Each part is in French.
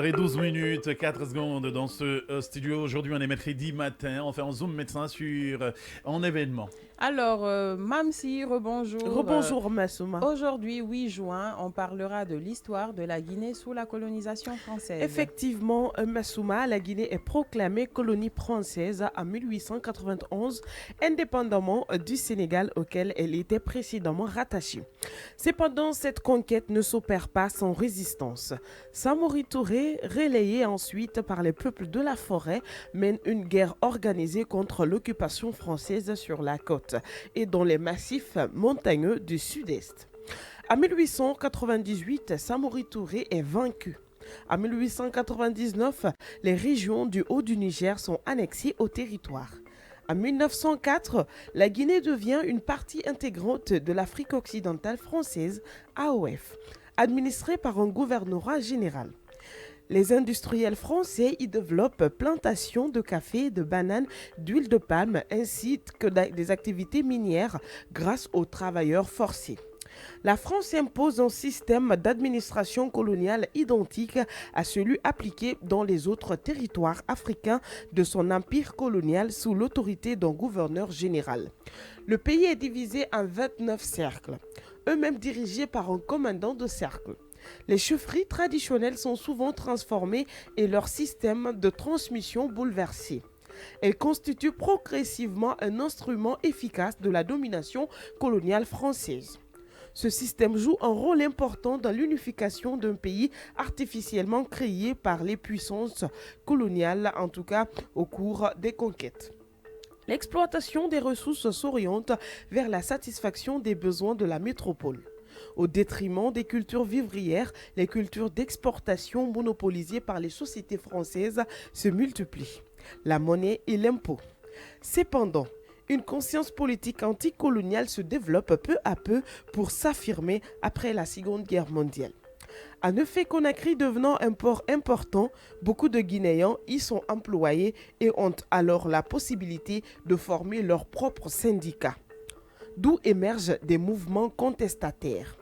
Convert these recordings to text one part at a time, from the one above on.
7h12, 4 secondes dans ce studio. Aujourd'hui, on est mercredi matin. On fait un Zoom médecin sur un événement. Alors, Mamsi, rebonjour. Rebonjour Massouma. Aujourd'hui, 8 juin, on parlera de l'histoire de la Guinée sous la colonisation française. Effectivement, Massouma, la Guinée est proclamée colonie française en 1891, indépendamment du Sénégal auquel elle était précédemment rattachée. Cependant, cette conquête ne s'opère pas sans résistance. Samori Touré, relayé ensuite par les peuples de la forêt, mène une guerre organisée contre l'occupation française sur la côte et dans les massifs montagneux du sud-est. En 1898, Samori Touré est vaincu. En 1899, les régions du haut du Niger sont annexées au territoire. En 1904, la Guinée devient une partie intégrante de l'Afrique occidentale française, AOF, administrée par un gouvernorat général. Les industriels français y développent plantations de café, de bananes, d'huile de palme ainsi que des activités minières grâce aux travailleurs forcés. La France impose un système d'administration coloniale identique à celui appliqué dans les autres territoires africains de son empire colonial sous l'autorité d'un gouverneur général. Le pays est divisé en 29 cercles, eux-mêmes dirigés par un commandant de cercle. Les chefferies traditionnelles sont souvent transformées et leur système de transmission bouleversé. Elles constituent progressivement un instrument efficace de la domination coloniale française. Ce système joue un rôle important dans l'unification d'un pays artificiellement créé par les puissances coloniales, en tout cas au cours des conquêtes. L'exploitation des ressources s'oriente vers la satisfaction des besoins de la métropole. Au détriment des cultures vivrières, les cultures d'exportation monopolisées par les sociétés françaises se multiplient. La monnaie et l'impôt. Cependant, une conscience politique anticoloniale se développe peu à peu pour s'affirmer après la Seconde Guerre mondiale. En effet, Conakry devenant un port important, beaucoup de Guinéens y sont employés et ont alors la possibilité de former leurs propres syndicats, d'où émergent des mouvements contestataires.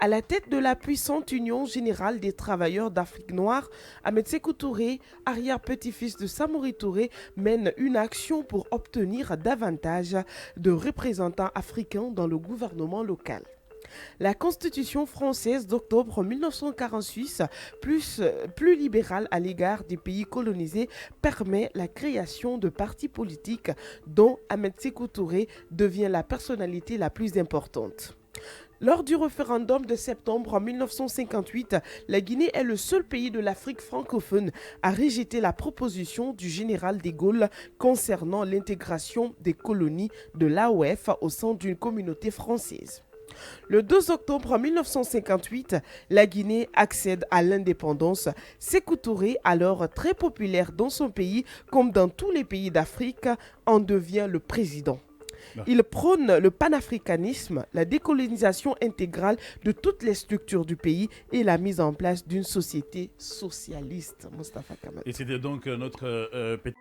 À la tête de la puissante Union générale des travailleurs d'Afrique noire, Ahmed Sékou Touré, arrière-petit-fils de Samori Touré, mène une action pour obtenir davantage de représentants africains dans le gouvernement local. La Constitution française d'octobre 1946, plus libérale à l'égard des pays colonisés, permet la création de partis politiques dont Ahmed Sékou Touré devient la personnalité la plus importante. Lors du référendum de septembre 1958, la Guinée est le seul pays de l'Afrique francophone à rejeter la proposition du général de Gaulle concernant l'intégration des colonies de l'AOF au sein d'une communauté française. Le 2 octobre 1958, la Guinée accède à l'indépendance. Sékou Touré, alors très populaire dans son pays comme dans tous les pays d'Afrique, en devient le président. Il prône le panafricanisme, la décolonisation intégrale de toutes les structures du pays et la mise en place d'une société socialiste. Mustafa Kamal. Et c'était donc notre petit...